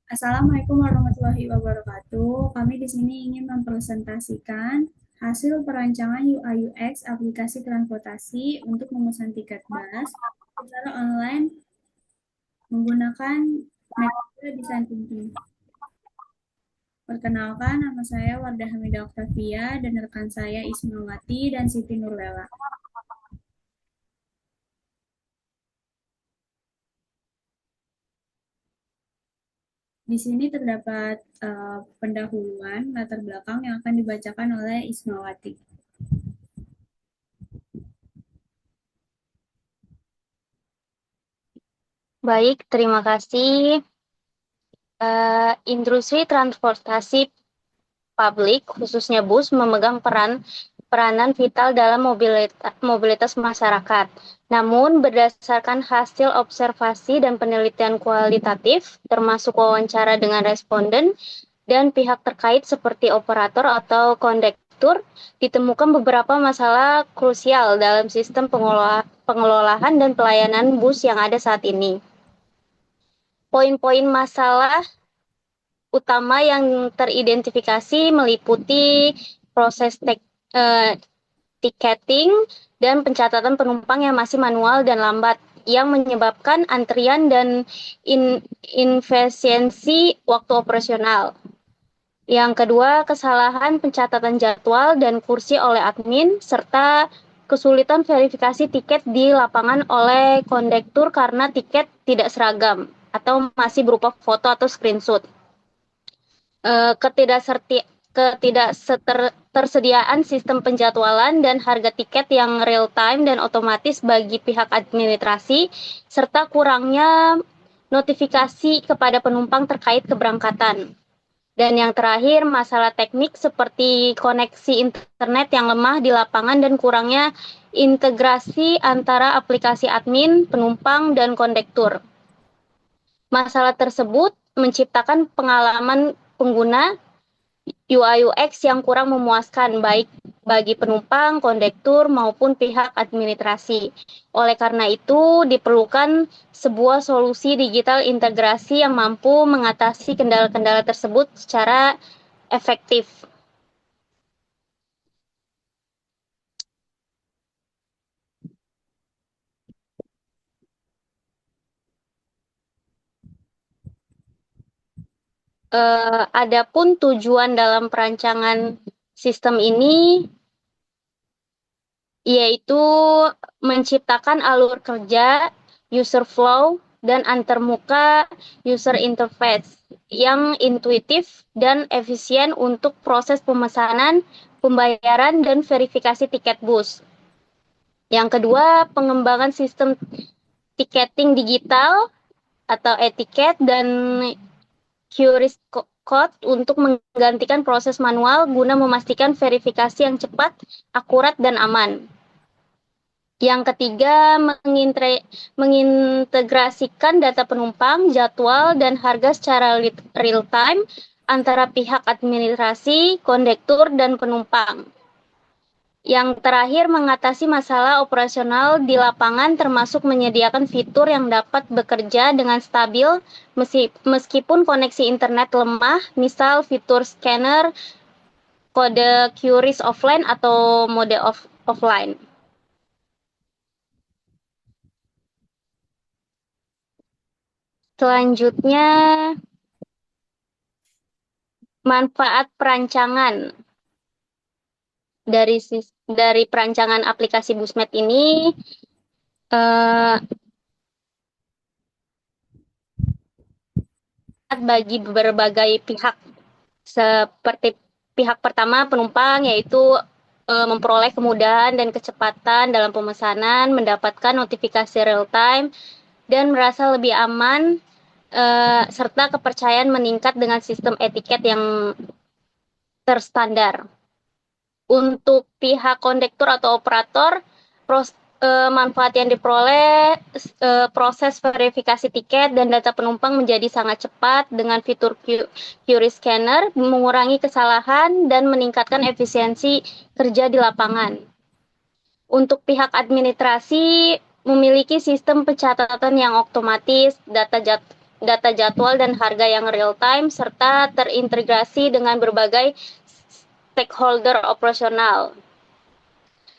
Assalamualaikum warahmatullahi wabarakatuh. Kami di sini ingin mempresentasikan hasil perancangan UI UX aplikasi transportasi untuk memesan tiket bus secara online menggunakan metode desain thinking. Perkenalkan, nama saya Wardah Hamidah Oktavia dan rekan saya Ismawati dan Siti Nurlela. Di sini terdapat pendahuluan latar belakang yang akan dibacakan oleh Ismawati. Baik, terima kasih. Industri transportasi publik, khususnya bus, memegang peranan vital dalam mobilitas masyarakat. Namun, berdasarkan hasil observasi dan penelitian kualitatif, termasuk wawancara dengan responden dan pihak terkait seperti operator atau kondektur, ditemukan beberapa masalah krusial dalam sistem pengelolaan dan pelayanan bus yang ada saat ini. Poin-poin masalah utama yang teridentifikasi meliputi proses tiketing dan pencatatan penumpang yang masih manual dan lambat, yang menyebabkan antrian dan inefisiensi waktu operasional. Yang kedua, kesalahan pencatatan jadwal dan kursi oleh admin, serta kesulitan verifikasi tiket di lapangan oleh kondektur karena tiket tidak seragam atau masih berupa foto atau screenshot. Ketidaktersediaan sistem penjadwalan dan harga tiket yang real time dan otomatis bagi pihak administrasi, serta kurangnya notifikasi kepada penumpang terkait keberangkatan. Dan yang terakhir, masalah teknik seperti koneksi internet yang lemah di lapangan dan kurangnya integrasi antara aplikasi admin, penumpang, dan kondektur. Masalah tersebut menciptakan pengalaman pengguna UI UX yang kurang memuaskan baik bagi penumpang, kondektur, maupun pihak administrasi. Oleh karena itu, diperlukan sebuah solusi digital integrasi yang mampu mengatasi kendala-kendala tersebut secara efektif. Adapun tujuan dalam perancangan sistem ini yaitu menciptakan alur kerja, user flow, dan antarmuka user interface yang intuitif dan efisien untuk proses pemesanan, pembayaran, dan verifikasi tiket bus. Yang kedua, pengembangan sistem tiketing digital atau etiket dan QRIS code untuk menggantikan proses manual guna memastikan verifikasi yang cepat, akurat, dan aman. Yang ketiga, mengintegrasikan data penumpang, jadwal, dan harga secara real time antara pihak administrasi, kondektur, dan penumpang. Yang terakhir, mengatasi masalah operasional di lapangan termasuk menyediakan fitur yang dapat bekerja dengan stabil meskipun koneksi internet lemah, misal fitur scanner, kode QRIS offline, atau mode offline. Selanjutnya, manfaat perancangan dari perancangan aplikasi Busmed ini eh, bagi berbagai pihak, seperti pihak pertama penumpang, yaitu memperoleh kemudahan dan kecepatan dalam pemesanan, mendapatkan notifikasi real time, dan merasa lebih aman, serta kepercayaan meningkat dengan sistem etiket yang terstandar. Untuk pihak kondektur atau operator, manfaat yang diperoleh, proses verifikasi tiket dan data penumpang menjadi sangat cepat dengan fitur QRIS Scanner, mengurangi kesalahan dan meningkatkan efisiensi kerja di lapangan. Untuk pihak administrasi, memiliki sistem pencatatan yang otomatis, data jadwal dan harga yang real time, serta terintegrasi dengan berbagai stakeholder operasional.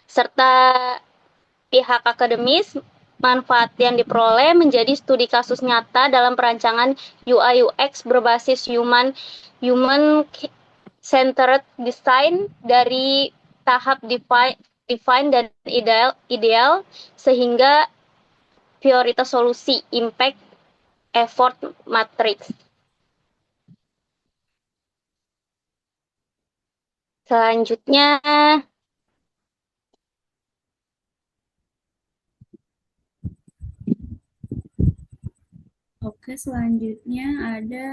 Serta pihak akademis, manfaat yang diperoleh menjadi studi kasus nyata dalam perancangan UI UX berbasis human centered design dari tahap define dan ideal sehingga prioritas solusi impact effort matrix. Selanjutnya Oke, selanjutnya ada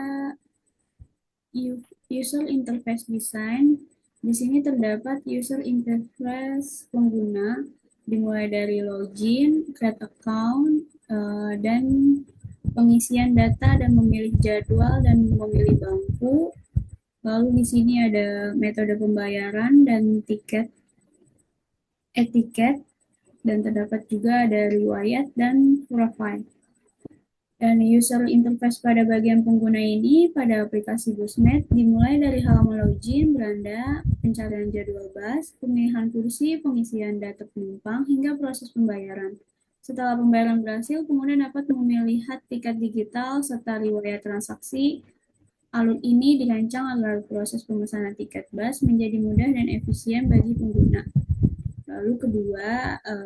user interface design. Di sini terdapat user interface pengguna dimulai dari login, create account, dan pengisian data dan memilih jadwal dan memilih bangku. Lalu di sini ada metode pembayaran dan etiket, dan terdapat juga ada riwayat dan profile. Dan user interface pada bagian pengguna ini pada aplikasi Busmed dimulai dari halaman login, beranda, pencarian jadwal bus, pemilihan kursi, pengisian data penumpang, hingga proses pembayaran. Setelah pembayaran berhasil, pengguna dapat melihat tiket digital serta riwayat transaksi. Alur ini dirancang agar proses pemesanan tiket bus menjadi mudah dan efisien bagi pengguna. Lalu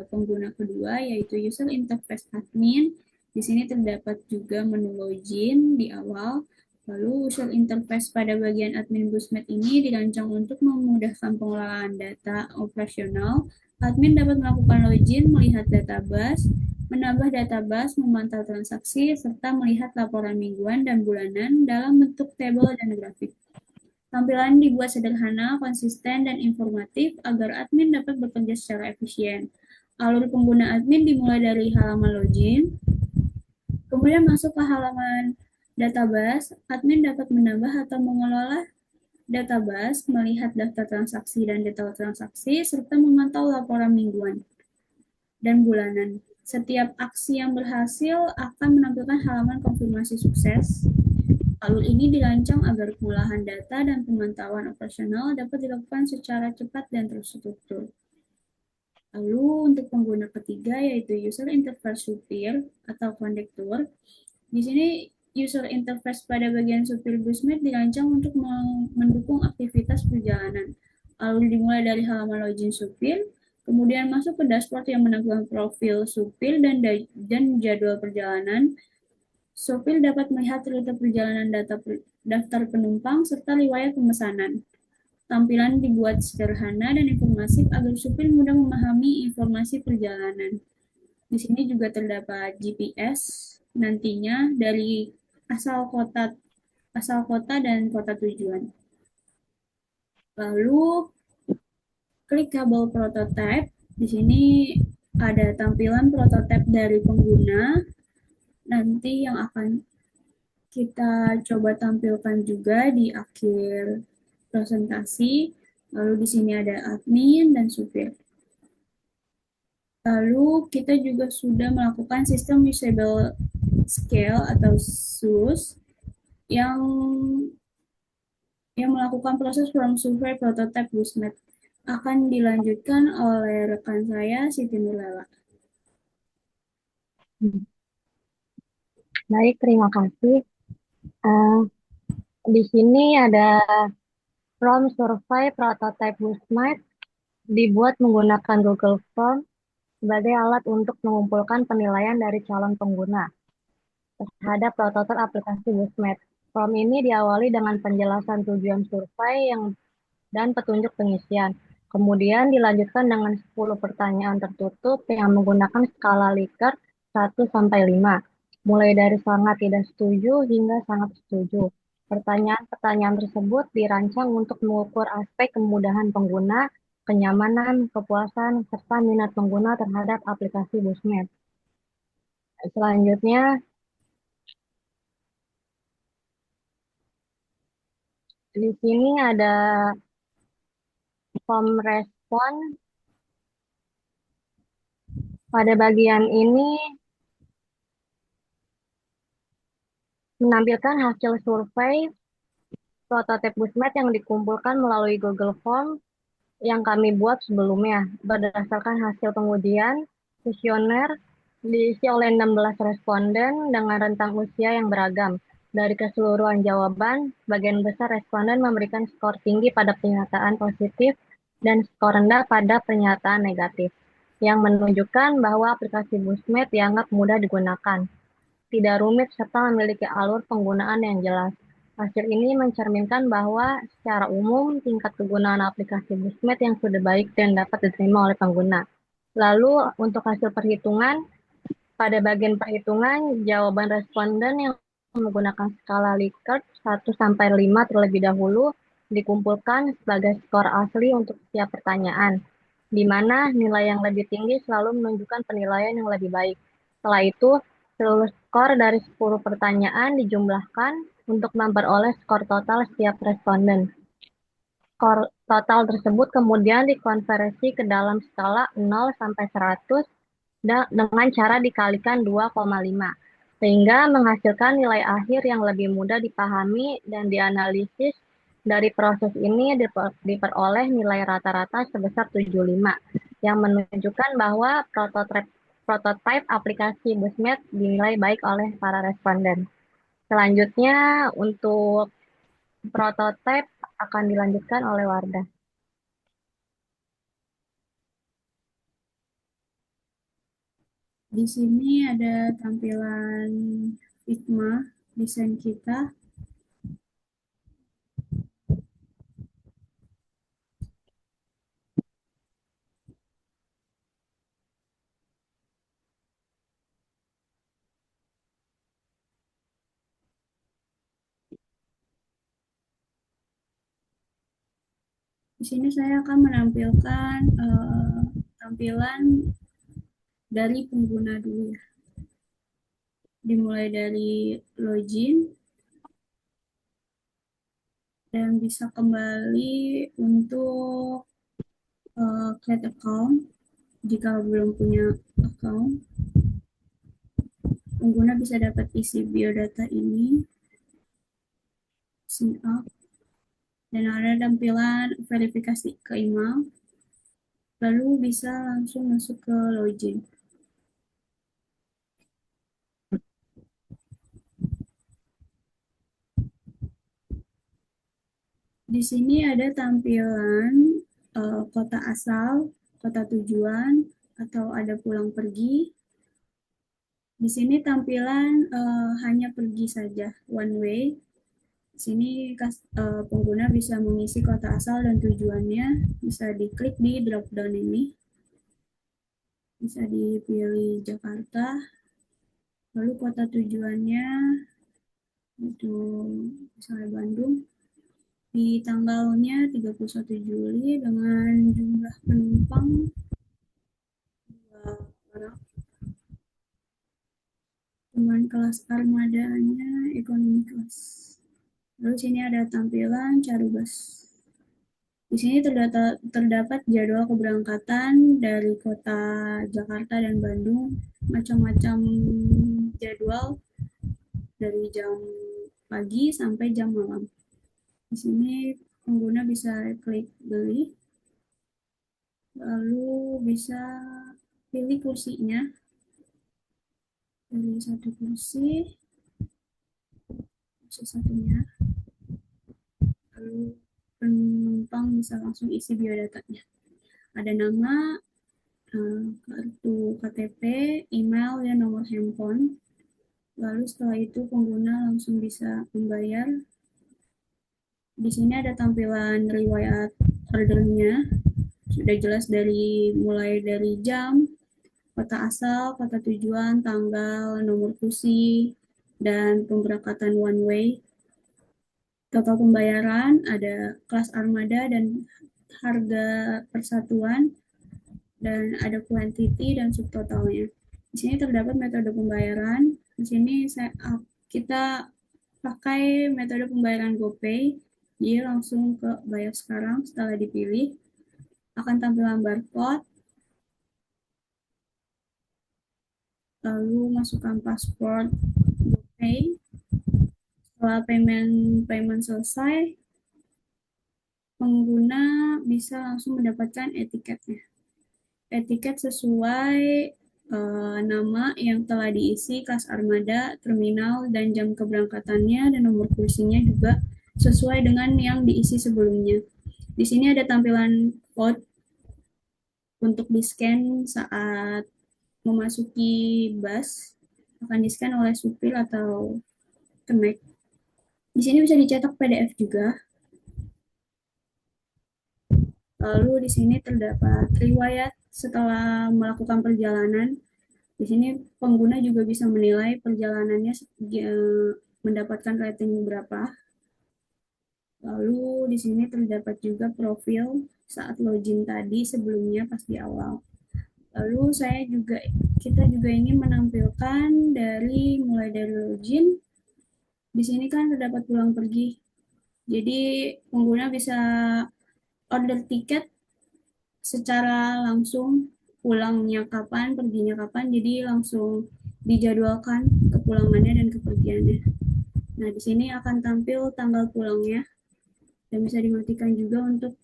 pengguna kedua yaitu user interface admin. Di sini terdapat juga menu login di awal. Lalu user interface pada bagian admin Busmed ini dirancang untuk memudahkan pengelolaan data operasional. Admin dapat melakukan login, melihat data bus, menambah data bus, memantau transaksi, serta melihat laporan mingguan dan bulanan dalam bentuk tabel dan grafik. Tampilan dibuat sederhana, konsisten, dan informatif agar admin dapat bekerja secara efisien. Alur pengguna admin dimulai dari halaman login, kemudian masuk ke halaman database. Admin dapat menambah atau mengelola database, melihat daftar transaksi dan detail transaksi, serta memantau laporan mingguan dan bulanan. Setiap aksi yang berhasil akan menampilkan halaman konfirmasi sukses. Alur ini dirancang agar pengolahan data dan pemantauan operasional dapat dilakukan secara cepat dan terstruktur. Lalu untuk pengguna ketiga yaitu user interface supir atau kondektur. Di sini user interface pada bagian supir Busmed dirancang untuk mendukung aktivitas perjalanan. Alur dimulai dari halaman login supir, kemudian masuk ke dashboard yang menampilkan profil supir dan jadwal perjalanan. Supir dapat melihat rute perjalanan daftar penumpang serta riwayat pemesanan. Tampilan dibuat sederhana dan informatif agar supir mudah memahami informasi perjalanan. Di sini juga terdapat GPS nantinya dari asal kota dan kota tujuan. Lalu clickable prototype. Di sini ada tampilan prototipe dari pengguna nanti yang akan kita coba tampilkan juga di akhir presentasi. Lalu di sini ada admin dan supir. Lalu kita juga sudah melakukan sistem usable scale atau SUS yang melakukan proses from survey prototype Busmed. Akan dilanjutkan oleh rekan saya Siti Nurlela. Baik, terima kasih. Di sini ada from survey prototype Busmed dibuat menggunakan Google Form sebagai alat untuk mengumpulkan penilaian dari calon pengguna terhadap prototipe aplikasi Busmed. Form ini diawali dengan penjelasan tujuan survei dan petunjuk pengisian. Kemudian dilanjutkan dengan 10 pertanyaan tertutup yang menggunakan skala Likert 1-5, mulai dari sangat tidak setuju hingga sangat setuju. Pertanyaan-pertanyaan tersebut dirancang untuk mengukur aspek kemudahan pengguna, kenyamanan, kepuasan, serta minat pengguna terhadap aplikasi Busmed. Selanjutnya, di sini ada form respon. Pada bagian ini menampilkan hasil survei prototipe Busmed yang dikumpulkan melalui Google Form yang kami buat sebelumnya berdasarkan hasil pengujian kuesioner diisi oleh 16 responden dengan rentang usia yang beragam. Dari keseluruhan jawaban, sebagian besar responden memberikan skor tinggi pada pernyataan positif dan skor rendah pada pernyataan negatif, yang menunjukkan bahwa aplikasi Busmed dianggap mudah digunakan, tidak rumit, serta memiliki alur penggunaan yang jelas. Hasil ini mencerminkan bahwa secara umum tingkat kegunaan aplikasi Busmed yang sudah baik dan dapat diterima oleh pengguna. Lalu untuk hasil perhitungan, pada bagian perhitungan, jawaban responden yang menggunakan skala Likert 1 sampai 5 terlebih dahulu dikumpulkan sebagai skor asli untuk setiap pertanyaan, di mana nilai yang lebih tinggi selalu menunjukkan penilaian yang lebih baik. Setelah itu, seluruh skor dari 10 pertanyaan dijumlahkan untuk memperoleh skor total setiap responden. Skor total tersebut kemudian dikonversi ke dalam skala 0 sampai 100 dengan cara dikalikan 2,5, sehingga menghasilkan nilai akhir yang lebih mudah dipahami dan dianalisis. Dari proses ini diperoleh nilai rata-rata sebesar 75, yang menunjukkan bahwa prototipe aplikasi Busmed dinilai baik oleh para responden. Selanjutnya, untuk prototipe akan dilanjutkan oleh Wardah. Di sini ada tampilan Figma desain kita. Di sini saya akan menampilkan tampilan dari pengguna dulu ya. Dimulai dari login dan bisa kembali untuk create account jika belum punya account. Pengguna bisa dapat isi biodata ini, sign up, dan ada tampilan verifikasi ke email, lalu bisa langsung masuk ke login. Di sini ada tampilan kota asal, kota tujuan, atau ada pulang pergi. Di sini tampilan hanya pergi saja, one way. Di sini pengguna bisa mengisi kota asal dan tujuannya, bisa diklik di drop down ini. Bisa dipilih Jakarta, lalu kota tujuannya itu misalnya Bandung. Di tanggalnya 31 Juli dengan jumlah penumpang 2 orang. Dengan kelas armadanya ekonomi kelas. Lalu sini ada tampilan cari bus. Di sini terdapat jadwal keberangkatan dari kota Jakarta dan Bandung, macam-macam jadwal dari jam pagi sampai jam malam. Di sini pengguna bisa klik beli, lalu bisa pilih kursinya dari satu kursi satunya, lalu penumpang bisa langsung isi biodatanya. Ada nama, kartu KTP, email, dan nomor handphone. Lalu setelah itu pengguna langsung bisa membayar. Di sini ada tampilan riwayat ordernya, sudah jelas mulai dari jam, kota asal, kota tujuan, tanggal, nomor kursi, dan pemberangkatan one way. Total pembayaran ada kelas armada dan harga persatuan, dan ada quantity dan subtotalnya. Di sini terdapat metode pembayaran. Di sini kita pakai metode pembayaran GoPay. Dia langsung ke bayar sekarang. Setelah dipilih, akan tampilan barcode, lalu masukkan password GoPay, Setelah payment selesai, pengguna bisa langsung mendapatkan etiketnya. Etiket sesuai nama yang telah diisi, kelas armada, terminal, dan jam keberangkatannya, dan nomor kursinya juga sesuai dengan yang diisi sebelumnya. Di sini ada tampilan code untuk di-scan saat memasuki bus, akan di-scan oleh supir atau kemek. Di sini bisa dicetak PDF juga. Lalu di sini terdapat riwayat setelah melakukan perjalanan. Di sini pengguna juga bisa menilai perjalanannya mendapatkan rating berapa. Lalu di sini terdapat juga profil saat login tadi sebelumnya pas di awal. Lalu kita juga ingin menampilkan mulai dari login. Di sini kan terdapat pulang pergi. Jadi pengguna bisa order tiket secara langsung, pulangnya kapan, perginya kapan, jadi langsung dijadwalkan kepulangannya dan kepergiannya. Nah, di sini akan tampil tanggal pulangnya dan bisa dimatikan juga untuk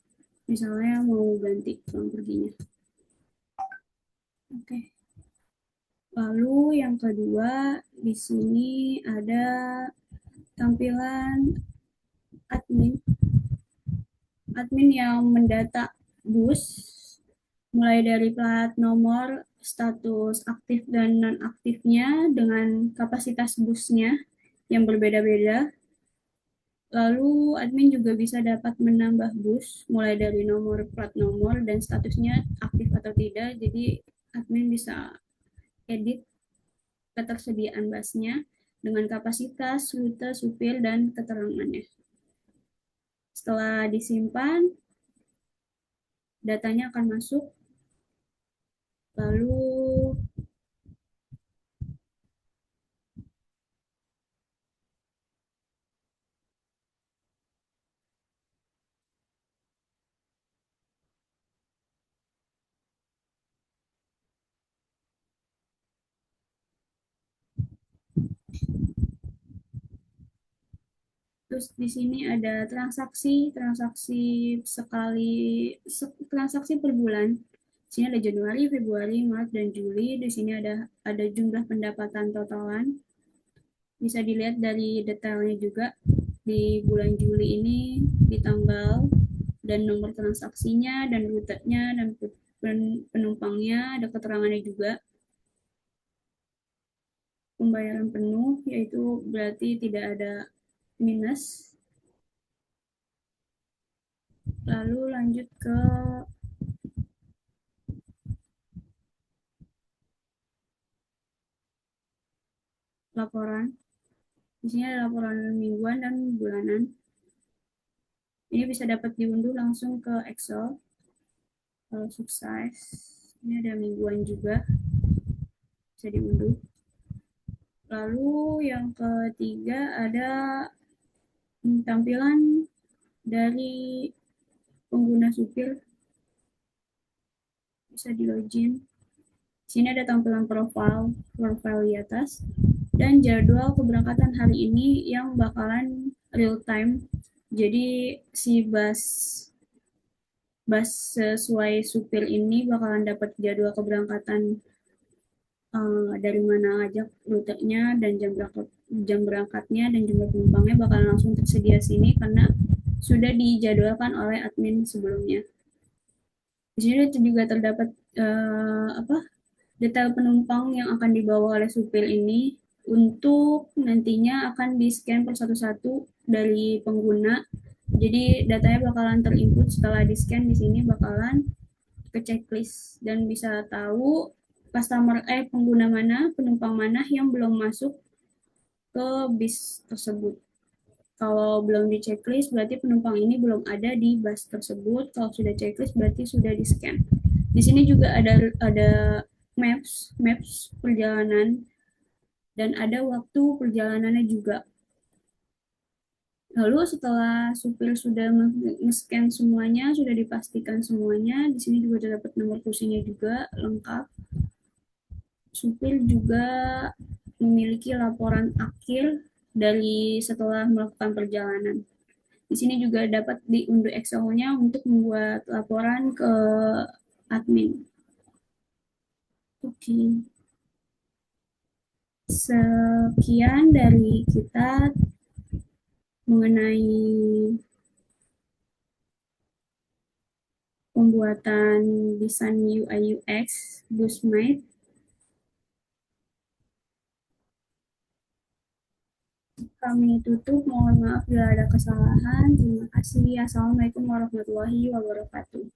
misalnya mau ganti pulang perginya. Oke. Lalu yang kedua, di sini ada tampilan admin. Admin yang mendata bus mulai dari plat nomor, status aktif dan non-aktifnya dengan kapasitas busnya yang berbeda-beda. Lalu admin juga bisa dapat menambah bus mulai dari nomor plat nomor dan statusnya aktif atau tidak. Jadi admin bisa edit ketersediaan busnya dengan kapasitas, rute, supir, dan keterangannya. Setelah disimpan, datanya akan masuk. Lalu Terus di sini ada transaksi transaksi per bulan. Di sini ada Januari, Februari, Maret, dan Juli. Di sini ada jumlah pendapatan totalan. Bisa dilihat dari detailnya juga di bulan Juli ini di tanggal dan nomor transaksinya dan rutenya dan penumpangnya, ada keterangannya juga. Pembayaran penuh yaitu berarti tidak ada minus. Lalu lanjut ke laporan. Di sini ada laporan mingguan dan bulanan. Ini bisa dapat diunduh langsung ke Excel. Kalau sukses, ini ada mingguan juga, bisa diunduh. Lalu yang ketiga ada tampilan dari pengguna supir, bisa di login. Di sini ada tampilan profile di atas, dan jadwal keberangkatan hari ini yang bakalan real time. Jadi si bus sesuai supir ini bakalan dapat jadwal keberangkatan dari mana aja rutenya dan jam berangkatnya dan jumlah penumpangnya bakalan langsung tersedia sini karena sudah dijadwalkan oleh admin sebelumnya. Di sini juga terdapat detail penumpang yang akan dibawa oleh supir ini untuk nantinya akan di-scan per satu-satu dari pengguna. Jadi datanya bakalan terinput setelah di-scan. Di sini bakalan ke checklist dan bisa tahu pengguna mana, penumpang mana yang belum masuk ke bis tersebut. Kalau belum di checklist berarti penumpang ini belum ada di bus tersebut. Kalau sudah checklist berarti sudah di scan. Di sini juga ada maps perjalanan dan ada waktu perjalanannya juga. Lalu setelah supir sudah men-scan semuanya, sudah dipastikan semuanya, di sini juga terdapat nomor kursinya juga lengkap. Supir juga memiliki laporan akhir dari setelah melakukan perjalanan. Di sini juga dapat diunduh Excel-nya untuk membuat laporan ke admin. Oke. Sekian dari kita mengenai pembuatan desain UI UX Boostmate. Kami tutup, mohon maaf bila ada kesalahan. Terima kasih. Assalamualaikum warahmatullahi wabarakatuh.